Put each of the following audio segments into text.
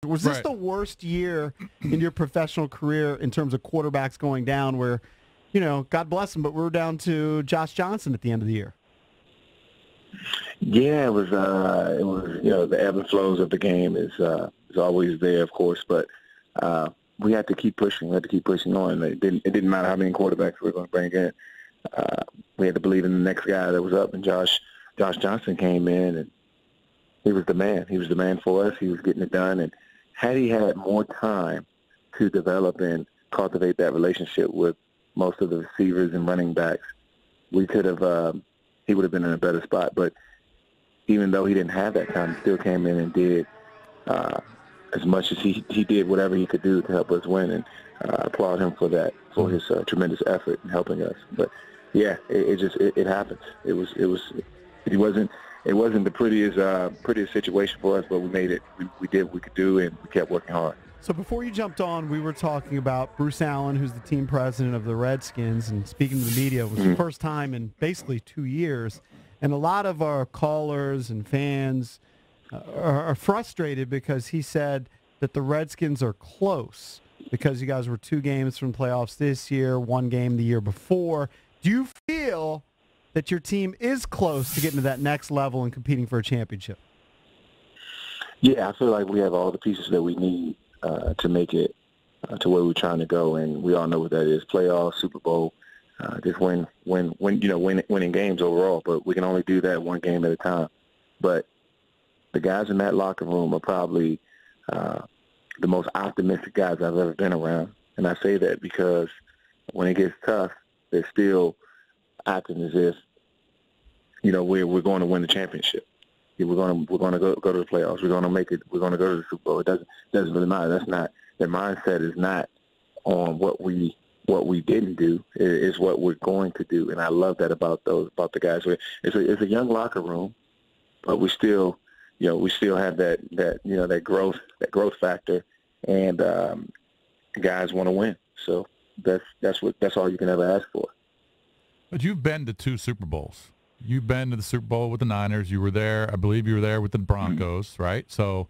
Was this the worst year in your professional career in terms of quarterbacks going down where, God bless them, but we were down to Josh Johnson at the end of the year? Yeah, it was, the ebb and flows of the game is always there, of course, but we had to keep pushing. We had to keep pushing on. It didn't matter how many quarterbacks we were going to bring in. We had to believe in the next guy that was up, and Josh Johnson came in, and he was the man. He was the man for us. He was getting it done, and had he had more time to develop and cultivate that relationship with most of the receivers and running backs, we could have he would have been in a better spot. But even though he didn't have that time, he still came in and did as much as he did whatever he could do to help us win, and applaud him for that, for his tremendous effort in helping us. But yeah, it happens. It wasn't the prettiest situation for us, but we made it. We did what we could do, and we kept working hard. So before you jumped on, we were talking about Bruce Allen, who's the team president of the Redskins, and speaking to the media. It was the first time in basically 2 years. And a lot of our callers and fans are frustrated because he said that the Redskins are close because you guys were 2 games from playoffs this year, 1 game the year before. Do you feel that your team is close to getting to that next level and competing for a championship? Yeah, I feel like we have all the pieces that we need to make it to where we're trying to go, and we all know what that is: playoffs, Super Bowl, just winning games overall. But we can only do that 1 game at a time. But the guys in that locker room are probably the most optimistic guys I've ever been around, and I say that because when it gets tough, they're still acting as if we're going to win the championship. We're going to go to the playoffs. We're going to make it. We're going to go to the Super Bowl. It doesn't really matter. That's not their mindset. Is not on what we didn't do. It's what we're going to do. And I love that about the guys. It's a young locker room, but we still have that growth factor, and guys want to win. So that's all you can ever ask for. But you've been to 2 Super Bowls. You've been to the Super Bowl with the Niners. You were there. I believe you were there with the Broncos, right? So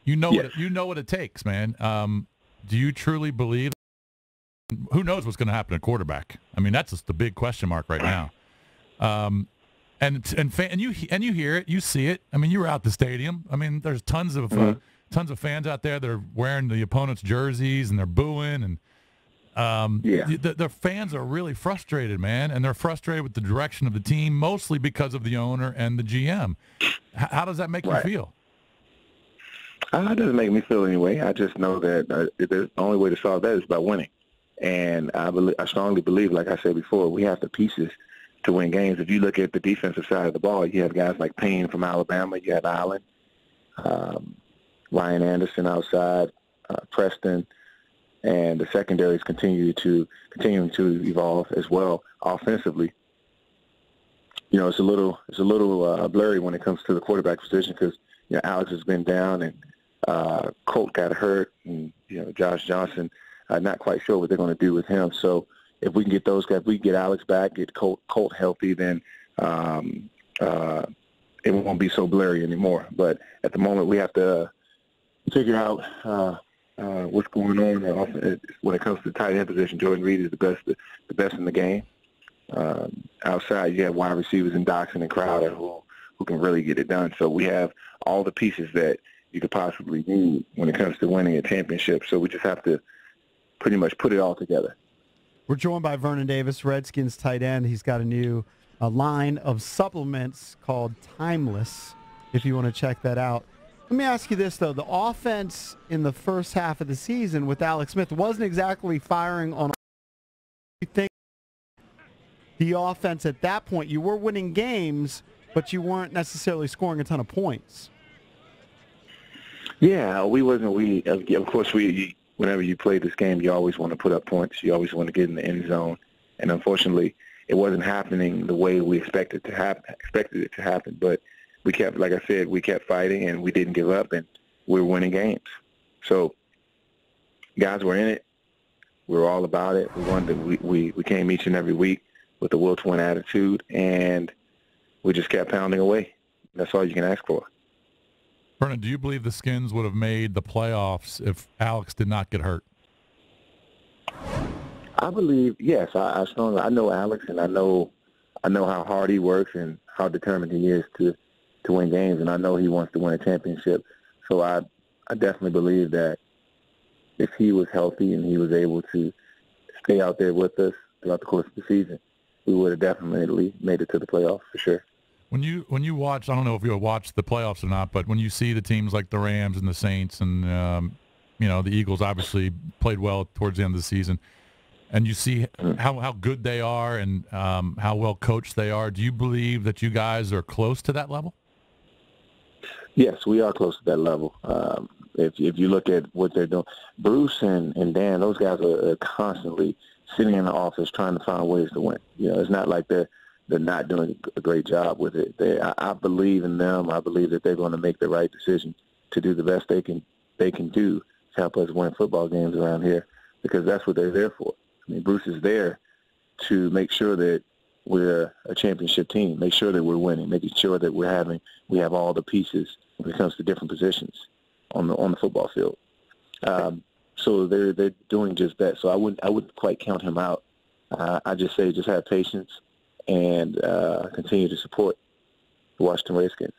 you know what it takes, man. Do you truly believe? Who knows what's going to happen at quarterback? I mean, that's just the big question mark right now. And you hear it, you see it. I mean, you were out the stadium. I mean, there's tons of fans out there that are wearing the opponent's jerseys and they're booing, and the fans are really frustrated, man, and they're frustrated with the direction of the team, mostly because of the owner and the GM. How does that make you feel? It doesn't make me feel any way. I just know that the only way to solve that is by winning. And I strongly believe, like I said before, we have the pieces to win games. If you look at the defensive side of the ball, you have guys like Payne from Alabama, you have Allen, Ryan Anderson outside, Preston, and the secondary is continuing to evolve as well offensively. It's a little blurry when it comes to the quarterback position because Alex has been down and Colt got hurt, and Josh Johnson, not quite sure what they're going to do with him. So if we can get those guys, if we get Alex back, get Colt healthy, then it won't be so blurry anymore. But at the moment, we have to figure out what's going on when it comes to the tight end position. Jordan Reed is the best in the game. Outside, you have wide receivers in Doxson and Crowder who can really get it done. So we have all the pieces that you could possibly need when it comes to winning a championship. So we just have to pretty much put it all together. We're joined by Vernon Davis, Redskins tight end. He's got a new line of supplements called Timeless, if you want to check that out. Let me ask you this, though. The offense in the first half of the season with Alex Smith wasn't exactly firing on. You think the offense at that point, you were winning games, but you weren't necessarily scoring a ton of points. Yeah, we wasn't. Of course, whenever you play this game, you always want to put up points. You always want to get in the end zone. And unfortunately, it wasn't happening the way we expected it to happen. But we kept, like I said, we kept fighting and we didn't give up, and we were winning games. So guys were in it. We were all about it. We wanted we came each and every week with a will to win attitude, and we just kept pounding away. That's all you can ask for. Vernon, do you believe the Skins would have made the playoffs if Alex did not get hurt? I believe, yes. I strongly. I know Alex, and I know how hard he works and how determined he is to win games, and I know he wants to win a championship. So I definitely believe that if he was healthy and he was able to stay out there with us throughout the course of the season, we would have definitely made it to the playoffs for sure. When you watch, I don't know if you watch the playoffs or not, but when you see the teams like the Rams and the Saints and the Eagles obviously played well towards the end of the season, and you see how good they are and how well coached they are, do you believe that you guys are close to that level? Yes, we are close to that level. If you look at what they're doing, Bruce and Dan, those guys are constantly sitting in the office trying to find ways to win. It's not like they're not doing a great job with it. I believe in them. I believe that they're going to make the right decision to do the best they can do to help us win football games around here, because that's what they're there for. I mean, Bruce is there to make sure that we're a championship team, make sure that we're winning, making sure that we have all the pieces when it comes to different positions on the football field. So they're doing just that. So I wouldn't quite count him out. I just say just have patience and continue to support the Washington Redskins.